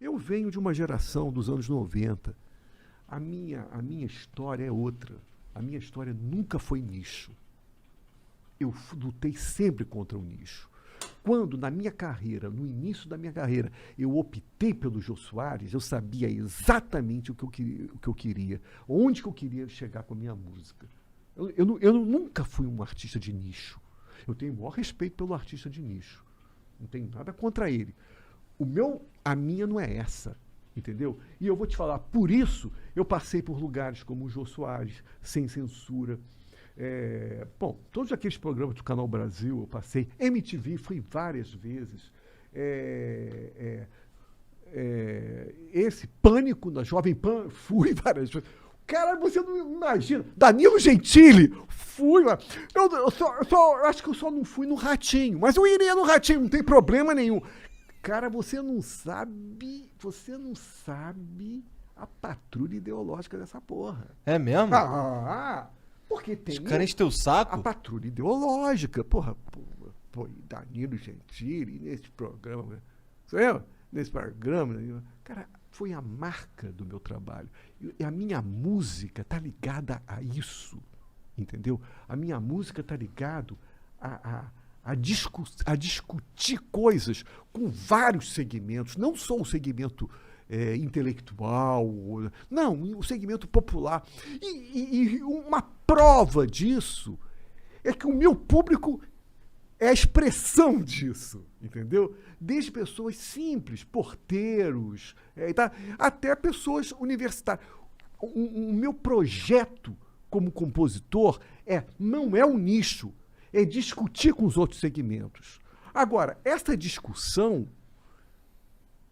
Eu venho de uma geração dos anos 90. A minha história é outra. A minha história nunca foi nicho. Eu lutei sempre contra o nicho. Quando, na minha carreira, no início da minha carreira, eu optei pelo Jô Soares, eu sabia exatamente o que eu queria, onde que eu queria chegar com a minha música. Eu nunca fui um artista de nicho. Eu tenho o maior respeito pelo artista de nicho. Não tenho nada contra ele. A minha não é essa, entendeu? E eu vou te falar, por isso eu passei por lugares como o Jô Soares, Sem Censura. Todos aqueles programas do Canal Brasil eu passei. MTV fui várias vezes. Esse Pânico na Jovem Pan, fui várias vezes. Cara, você não imagina. Danilo Gentili, fui lá. Eu acho que eu só não fui no Ratinho, mas eu iria no Ratinho, não tem problema nenhum. Cara, você não sabe a patrulha ideológica dessa porra. É mesmo? Porque tem... Os caras enchem teu saco? A patrulha ideológica. Porra, Danilo Gentili, nesse programa. Nesse programa. Cara, foi a marca do meu trabalho. E a minha música tá ligada a isso. Entendeu? A minha música tá ligada a discutir coisas com vários segmentos, não só o segmento intelectual, não, o segmento popular. E uma prova disso é que o meu público é a expressão disso, entendeu? Desde pessoas simples, porteiros, até pessoas universitárias. O meu projeto como compositor não é um nicho, é discutir com os outros segmentos. Agora, essa discussão,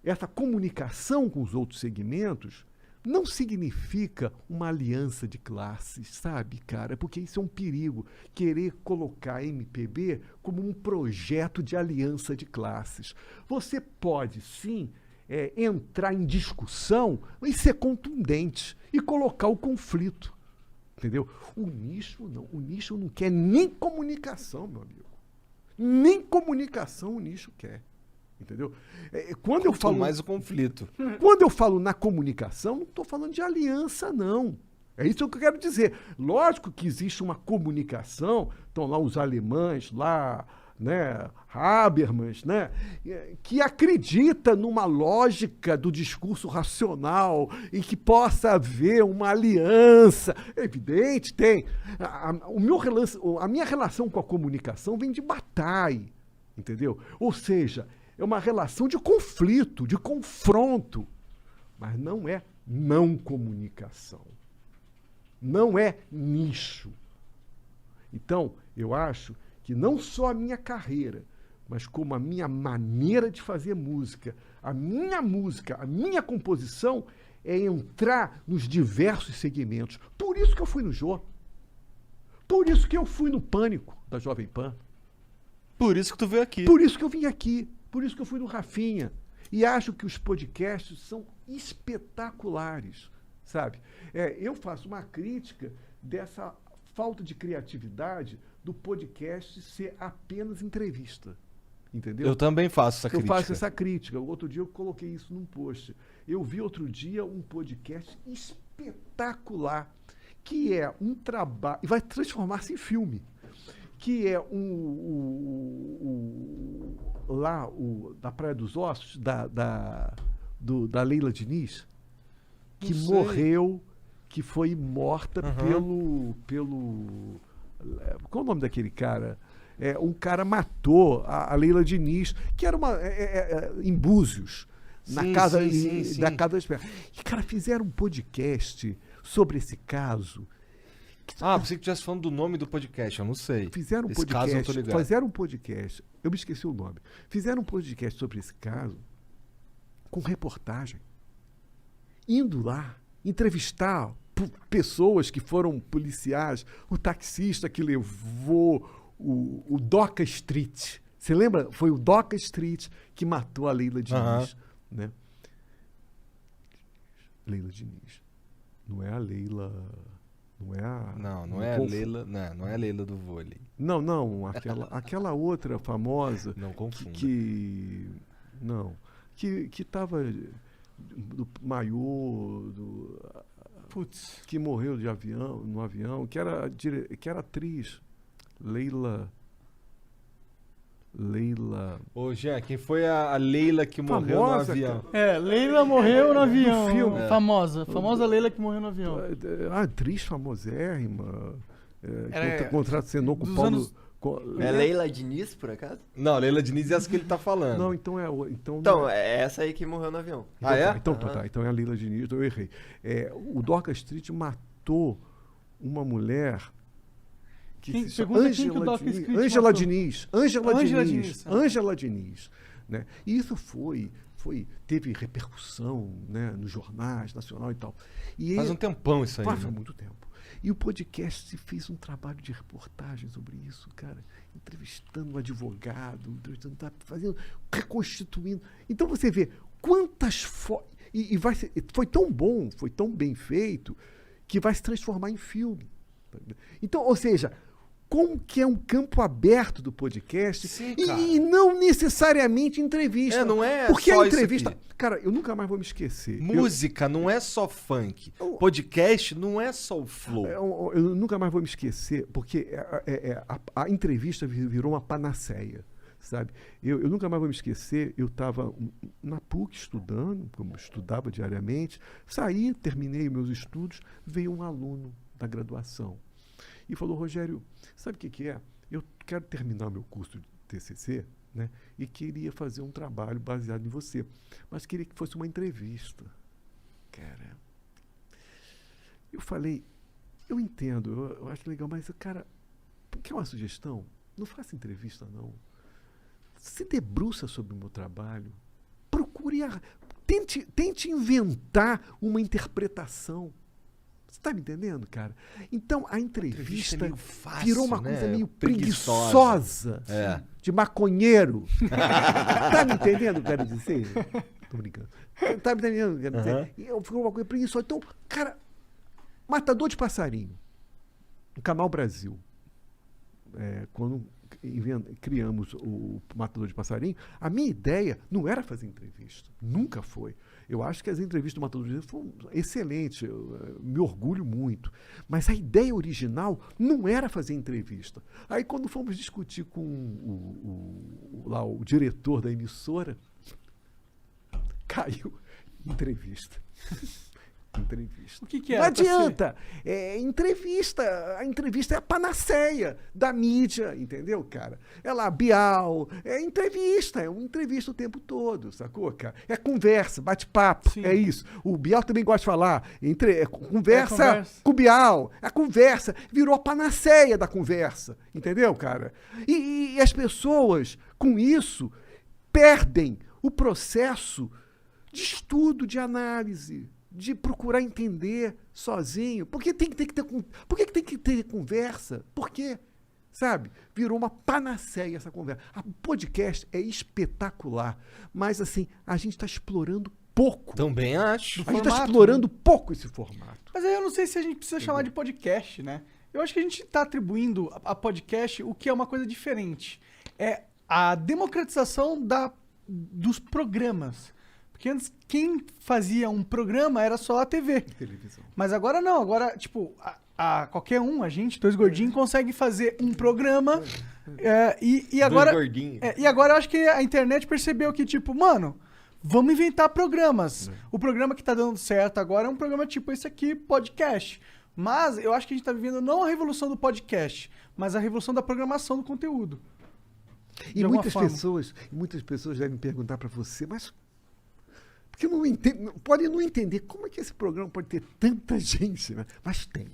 essa comunicação com os outros segmentos, não significa uma aliança de classes, sabe, cara? Porque isso é um perigo, querer colocar a MPB como um projeto de aliança de classes. Você pode, sim, entrar em discussão e ser contundente e colocar o conflito. Entendeu? O nicho não quer nem comunicação, meu amigo. Nem comunicação o nicho quer. Entendeu? Quando eu falo mais o conflito. Quando eu falo na comunicação, não estou falando de aliança, não. É isso que eu quero dizer. Lógico que existe uma comunicação, estão lá os alemães, lá, né, Habermas, né, que acredita numa lógica do discurso racional e que possa haver uma aliança. É evidente, tem. A minha relação com a comunicação vem de Bataille, entendeu? Ou seja, é uma relação de conflito, de confronto, mas não é não comunicação. Não é nicho. Então, eu acho que não só a minha carreira, mas como a minha maneira de fazer música, a minha composição é entrar nos diversos segmentos. Por isso que eu fui no Jô. Por isso que eu fui no Pânico da Jovem Pan. Por isso que tu veio aqui. Por isso que eu vim aqui. Por isso que eu fui no Rafinha. E acho que os podcasts são espetaculares, sabe? Eu faço uma crítica dessa falta de criatividade do podcast ser apenas entrevista. Entendeu? Eu também faço essa crítica. Eu faço essa crítica. Outro dia eu coloquei isso num post. Eu vi outro dia um podcast espetacular, que é um trabalho... E vai transformar-se em filme. Que é da Praia dos Ossos, da Leila Diniz, que morreu, que foi morta pelo... Qual é o nome daquele cara? Um cara matou a Leila Diniz, que era em Búzios, na casa da Casa da Espera. E, cara, fizeram um podcast sobre esse caso. Pensei que tu estivesse falando do nome do podcast, eu não sei. Fizeram um podcast, eu me esqueci o nome. Fizeram um podcast sobre esse caso, com reportagem. Indo lá, entrevistar pessoas que foram policiais, o taxista que levou o Doca Street. Você lembra? Foi o Doca Street que matou a Leila Diniz. Né? Leila Diniz. Não é a Leila... Não é a... Não é a Leila... Não é a Leila do vôlei. Não. Aquela outra famosa... Não confunda. Que estava... do maiô, Putz. que morreu de avião, no avião, que era atriz. Leila. Ô, Jean, quem foi a Leila que morreu no Famosa, avião? Leila morreu no avião. Do filme. Famosa Leila que morreu no avião. A atriz famosérrima. Era- Contracenou com o dos Paulo. anos- É Leila Diniz, por acaso? Não, Leila Diniz é essa que ele tá falando. Não, então é. Então, é essa aí que morreu no avião. Ah, é? Então tá. Então é a Leila Diniz, então eu errei. O Dorca Street matou uma mulher que Quem- se chama pergunta quem que o Dorca Street Ângela matou. Diniz. Ângela Diniz. Né? E isso teve repercussão, né, nos jornais, nacional e tal. E Faz um tempão isso aí. Faz né? muito tempo. E o podcast fez um trabalho de reportagem sobre isso, cara. Entrevistando um advogado, reconstituindo. Então você vê quantas fotos. Foi tão bom, foi tão bem feito, que vai se transformar em filme. Então, ou seja, como que é um campo aberto do podcast. Sim, e, cara. e não necessariamente entrevista. Não é Porque só a isso entrevista. aqui. Cara, eu nunca mais vou me esquecer. Música não é só funk. Eu- Podcast não é só o flow. Eu nunca mais vou me esquecer, porque a entrevista virou uma panaceia, sabe? Eu nunca mais vou me esquecer, eu estava na PUC estudando, como eu estudava diariamente, saí, terminei meus estudos, veio um aluno da graduação e falou: Rogério, sabe o que é? Eu quero terminar meu curso de TCC, né? E queria fazer um trabalho baseado em você, mas queria que fosse uma entrevista. Cara, eu falei, eu entendo, eu acho legal, mas, cara, quer uma sugestão? Não faça entrevista, não. Se debruça sobre o meu trabalho. Procure, tente inventar uma interpretação. Você está me entendendo, cara? Então, a entrevista meio fácil, virou uma né? coisa meio Preguiçosa. preguiçosa, É. de maconheiro. Tá me entendendo o que eu quero dizer? Tô brincando. Tá me entendendo o que eu quero dizer? E ficou uma coisa preguiçosa. Então, cara, Matador de Passarinho, no Canal Brasil, quando criamos o Matador de Passarinho, a minha ideia não era fazer entrevista. Nunca foi. Eu acho que as entrevistas do Matador de Passarinho foram excelentes, eu me orgulho muito. Mas a ideia original não era fazer entrevista. Aí, quando fomos discutir com o diretor da emissora, caiu entrevista. Entrevista. O que Não era pra ser? adianta. Entrevista. A entrevista é a panaceia da mídia, entendeu, cara? É lá, Bial. É entrevista. É uma entrevista o tempo todo, sacou, cara? É conversa, bate-papo. Sim. É isso. O Bial também gosta de falar. Conversa conversa. com o Bial. A conversa virou a panaceia da conversa, entendeu, cara? E as pessoas, com isso, perdem o processo de estudo, de análise, de procurar entender sozinho. Por que tem que ter conversa? Por quê? Sabe? Virou uma panaceia essa conversa. A podcast é espetacular, mas assim, a gente está explorando pouco. Também acho. A gente está formato, explorando pouco esse formato. Mas aí eu não sei se a gente precisa chamar de podcast, né? Eu acho que a gente está atribuindo a podcast o que é uma coisa diferente. É a democratização dos programas. Porque antes, quem fazia um programa era só a TV. Televisão. Mas agora não. Agora, tipo, qualquer um, a gente, dois gordinhos, consegue fazer um programa. E agora... Dois gordinhos. E agora eu acho que a internet percebeu que, tipo, mano, vamos inventar programas. O programa que tá dando certo agora é um programa tipo esse aqui, podcast. Mas eu acho que a gente tá vivendo não a revolução do podcast, mas a revolução da programação do conteúdo. E De alguma muitas pessoas devem perguntar para você, mas porque podem não entender como é que esse programa pode ter tanta gente, né? Mas tem.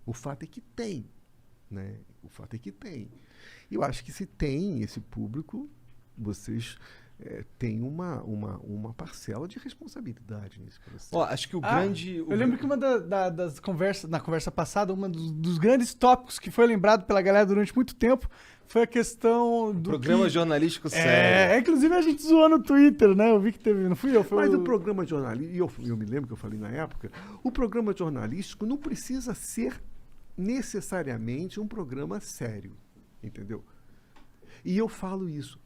O fato é que tem, né? O fato é que tem. Eu acho que se tem esse público, vocês têm uma parcela de responsabilidade nesse processo. Ó, acho que o grande... Eu lembro que uma das conversas, na conversa passada, um dos grandes tópicos que foi lembrado pela galera durante muito tempo foi a questão do programa jornalístico sério. Inclusive a gente zoou no Twitter, né? Eu vi que teve, não fui eu, foi Mas o programa jornalístico, eu me lembro que eu falei na época, o programa jornalístico não precisa ser necessariamente um programa sério, entendeu? E eu falo isso.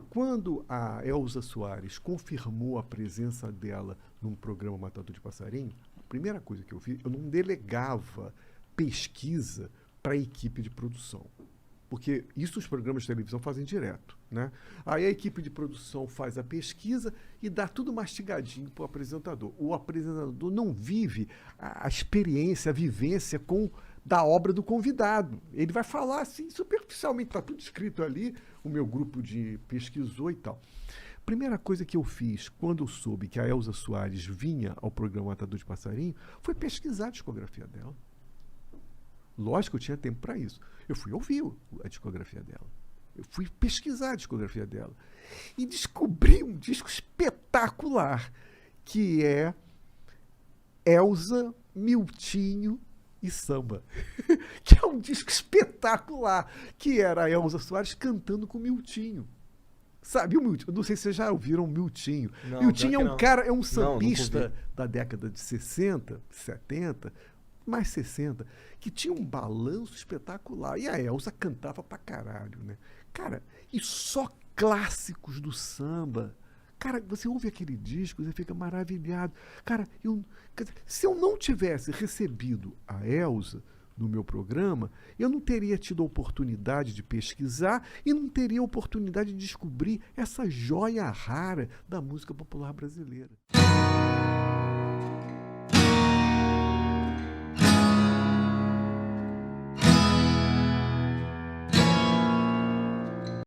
Quando a Elza Soares confirmou a presença dela num programa Matador de Passarinho, a primeira coisa que eu fiz, eu não delegava pesquisa para a equipe de produção. Porque isso os programas de televisão fazem direto, né? Aí a equipe de produção faz a pesquisa e dá tudo mastigadinho para o apresentador. O apresentador não vive a experiência, a vivência da obra do convidado. Ele vai falar assim, superficialmente, está tudo escrito ali, o meu grupo pesquisou e tal. Primeira coisa que eu fiz quando eu soube que a Elza Soares vinha ao programa Matador de Passarinho foi pesquisar a discografia dela. Lógico que eu tinha tempo para isso. Eu fui ouvir a discografia dela. Eu fui pesquisar a discografia dela. E descobri um disco espetacular, que é Elza, Miltinho e Samba. Que é um disco espetacular, que era a Elza Soares cantando com o Miltinho. Sabe o Miltinho? Eu não sei se vocês já ouviram o Miltinho. Não, Miltinho é pior um que não. cara, é um nunca sambista ouvi. da década de 60, 70, mais 60, que tinha um balanço espetacular. E a Elza cantava pra caralho, né? Cara, e só clássicos do samba. Cara, você ouve aquele disco, você fica maravilhado. Cara, se eu não tivesse recebido a Elza no meu programa, eu não teria tido a oportunidade de pesquisar e não teria a oportunidade de descobrir essa joia rara da música popular brasileira.